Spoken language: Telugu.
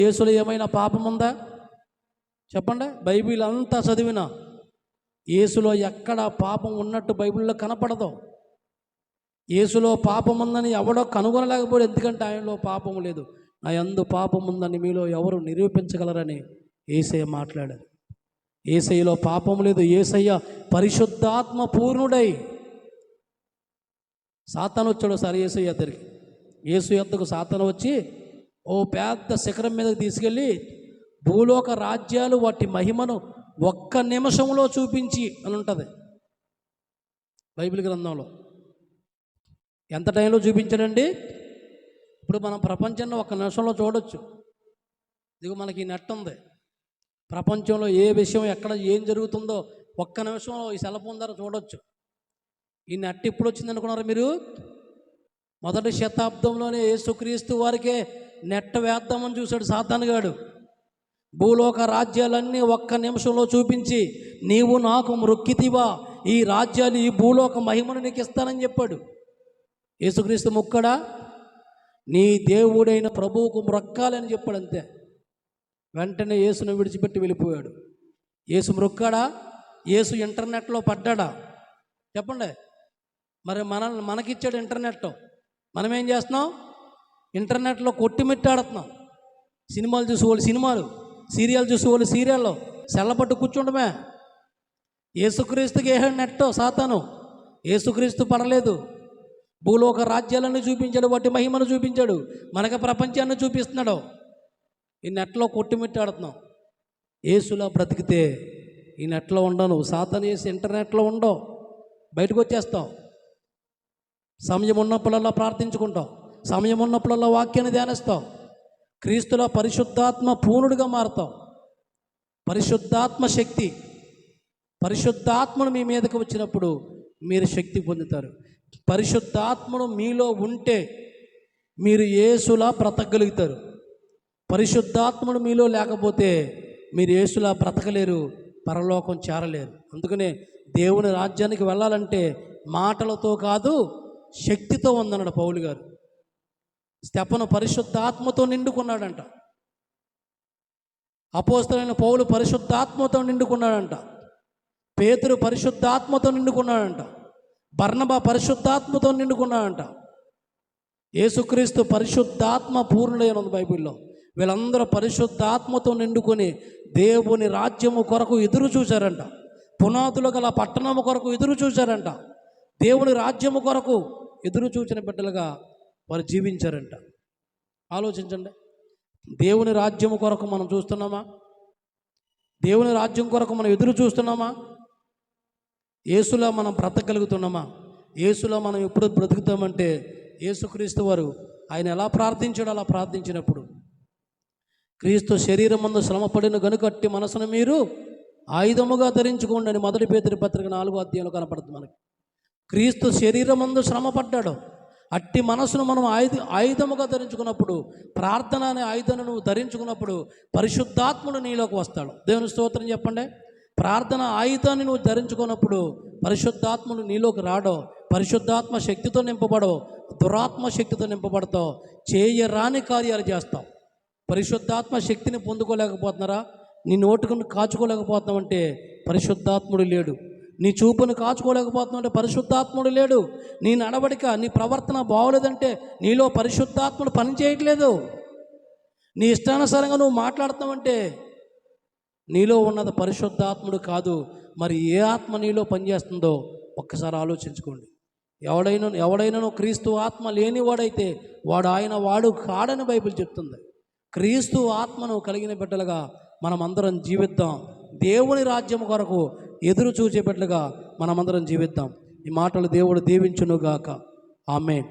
యేసులో ఏమైనా పాపం ఉందా చెప్పండి. బైబిల్ అంతా చదివినా యేసులో ఎక్కడ పాపం ఉన్నట్టు బైబిల్లో కనపడదు. యేసులో పాపం ఉందని ఎవడో కనుగొనలేకపోయాడు, ఎందుకంటే ఆయనలో పాపం లేదు. నా యందు పాపం ఉందని మీలో ఎవరు నిరూపించగలరని యేసయ్య మాట్లాడారు. యేసయ్యలో పాపం లేదు. యేసయ్య పరిశుద్ధాత్మ పూర్ణుడై. సాతాను వచ్చాడు సార్ యేసయ్య దగ్గరికి. యేసు యొద్దకు సాతాను వచ్చి ఓ పెద్ద శిఖరం మీదకి తీసుకెళ్ళి భూలోక రాజ్యాలు వాటి మహిమను ఒక్క నిమిషంలో చూపించి అని ఉంటుంది బైబిల్ గ్రంథంలో. ఎంత టైంలో చూపించాడండి? ఇప్పుడు మనం ప్రపంచాన్ని ఒక్క నిమిషంలో చూడొచ్చు. ఇదిగో మనకి నెట్ ఉంది. ప్రపంచంలో ఏ విషయం ఎక్కడ ఏం జరుగుతుందో ఒక్క నిమిషంలో ఈ సెల్ ఫోన్ ద్వారా చూడొచ్చు. ఈ నెట్ ఎప్పుడు వచ్చింది అనుకున్నారు మీరు? మొదటి శతాబ్దంలోనే యేసుక్రీస్తు వారికే నెట్ వేద్దామని చూశాడు సాతానుగాడు. భూలోక రాజ్యాలన్నీ ఒక్క నిమిషంలో చూపించి నీవు నాకు మ్రొక్కితివా, ఈ రాజ్యాలు ఈ భూలోక మహిమను నీకు ఇస్తానని చెప్పాడు. యేసుక్రీస్తు మొక్కడా? నీ దేవుడైన ప్రభువుకు మ్రొక్కాలని చెప్పాడు, అంతే. వెంటనే యేసును విడిచిపెట్టి వెళ్ళిపోయాడు. యేసు మ్రొక్కాడా? యేసు ఇంటర్నెట్లో పడ్డాడా? చెప్పండి. మరి మనకిచ్చాడు ఇంటర్నెట్. మనం ఏం చేస్తున్నాం? ఇంటర్నెట్లో కొట్టిమిట్టాడుతున్నాం. సినిమాలు చూసేవాళ్ళు సినిమాలు, సీరియల్ చూసేవాళ్ళు సీరియల్లో సెల్లబట్టు కూర్చుండమే. యేసుక్రీస్తుకి వేసాడు నెట్ సాతాను. యేసుక్రీస్తు పడలేదు. భూలోక రాజ్యాలన్నీ చూపించాడు, వాటి మహిమను చూపించాడు, మనకి ప్రపంచాన్ని చూపిస్తున్నాడు. ఈ నెట్లో కొట్టిమిట్టాడుతున్నాం. యేసులా బ్రతికితే ఈ నెట్లో ఉండవు. సాతాను వేసి ఇంటర్నెట్లో ఉండవు, బయటకు వచ్చేస్తావు. సమయం ఉన్నప్పుడల్లా ప్రార్థించుకుంటావు, సమయం ఉన్నప్పుడల్లా వాక్యాన్ని ధ్యానిస్తావు, క్రీస్తులో పరిశుద్ధాత్మ పూర్ణుడిగా మారుతావు. పరిశుద్ధాత్మ శక్తి, పరిశుద్ధాత్మను మీ మీదకి వచ్చినప్పుడు మీరు శక్తి పొందుతారు. పరిశుద్ధాత్మను మీలో ఉంటే మీరు యేసులా బ్రతకగలుగుతారు. పరిశుద్ధాత్మను మీలో లేకపోతే మీరు యేసులా బ్రతకలేరు, పరలోకం చేరలేరు. అందుకనే దేవుని రాజ్యానికి వెళ్ళాలంటే మాటలతో కాదు, శక్తితో ఉందన్నాడు పౌలు గారు. స్తెఫను పరిశుద్ధాత్మతో నిండుకున్నాడంట. అపోస్తలుడైన పౌలు పరిశుద్ధాత్మతో నిండుకున్నాడంట. పేతురు పరిశుద్ధాత్మతో నిండుకున్నాడంట. బర్నబా పరిశుద్ధాత్మతో నిండుకున్నాడంట. యేసుక్రీస్తు పరిశుద్ధాత్మ పూర్ణుడైన ఉంది బైబిల్లో. వీళ్ళందరూ పరిశుద్ధాత్మతో నిండుకొని దేవుని రాజ్యము కొరకు ఎదురు చూశారంట. పునాదులు గల పట్టణము కొరకు ఎదురు చూశారంట. దేవుని రాజ్యము కొరకు ఎదురు చూచిన బిడ్డలుగా వారు జీవించారంట. ఆలోచించండి. దేవుని రాజ్యము కొరకు మనం చూస్తున్నామా? దేవుని రాజ్యం కొరకు మనం ఎదురు చూస్తున్నామా? యేసులో మనం బ్రతకగలుగుతున్నామా? యేసులో మనం ఎప్పుడు బ్రతుకుతామంటే యేసుక్రీస్తు వారు ఆయన ఎలా ప్రార్థించాడో అలా ప్రార్థించినప్పుడు, క్రీస్తు శరీరమందు శ్రమపడిన గనుకట్టి మనసును మీరు ఆయుధముగా ధరించుకోండి అని 1 పేతురు పత్రిక 4వ అధ్యాయంలో కనపడుతుంది మనకి. క్రీస్తు శరీరమందు శ్రమపడ్డాడు. అట్టి మనసును మనం ఆయుధముగా ధరించుకున్నప్పుడు, ప్రార్థన అనే ఆయుధాన్ని నువ్వు ధరించుకున్నప్పుడు పరిశుద్ధాత్ముడు నీలోకి వస్తాడు. దేవుని స్తోత్రం చెప్పండి. ప్రార్థన ఆయుధాన్ని నువ్వు ధరించుకున్నప్పుడు పరిశుద్ధాత్ముడు నీలోకి రాడో, పరిశుద్ధాత్మ శక్తితో నింపబడవు, దురాత్మ శక్తితో నింపబడతావు, చేయరాని కార్యాలు చేస్తావు. పరిశుద్ధాత్మ శక్తిని పొందుకోలేకపోతున్నారా? నీ నోటుకుని కాచుకోలేకపోతున్నావంటే పరిశుద్ధాత్ముడు లేడు. నీ చూపును కాచుకోలేకపోతున్నావంటే పరిశుద్ధాత్ముడు లేడు. నీ నడవడిక, నీ ప్రవర్తన బాగోలేదంటే నీలో పరిశుద్ధాత్ముడు పనిచేయట్లేదు. నీ ఇష్టానుసారంగా నువ్వు మాట్లాడుతున్నావంటే నీలో ఉన్నది పరిశుద్ధాత్ముడు కాదు. మరి ఏ ఆత్మ నీలో పనిచేస్తుందో ఒక్కసారి ఆలోచించుకోండి. ఎవడైనా క్రీస్తు ఆత్మ లేనివాడైతే వాడు కాడని బైబిల్ చెప్తుంది. క్రీస్తు ఆత్మను కలిగిన బిడ్డలుగా మనమందరం జీవిద్దాం. దేవుని రాజ్యం కొరకు ఎదురు చూసే బిడ్డలుగా మనమందరం జీవిద్దాం. ఈ మాటలు దేవుడు దీవించునుగాక. ఆమేన్.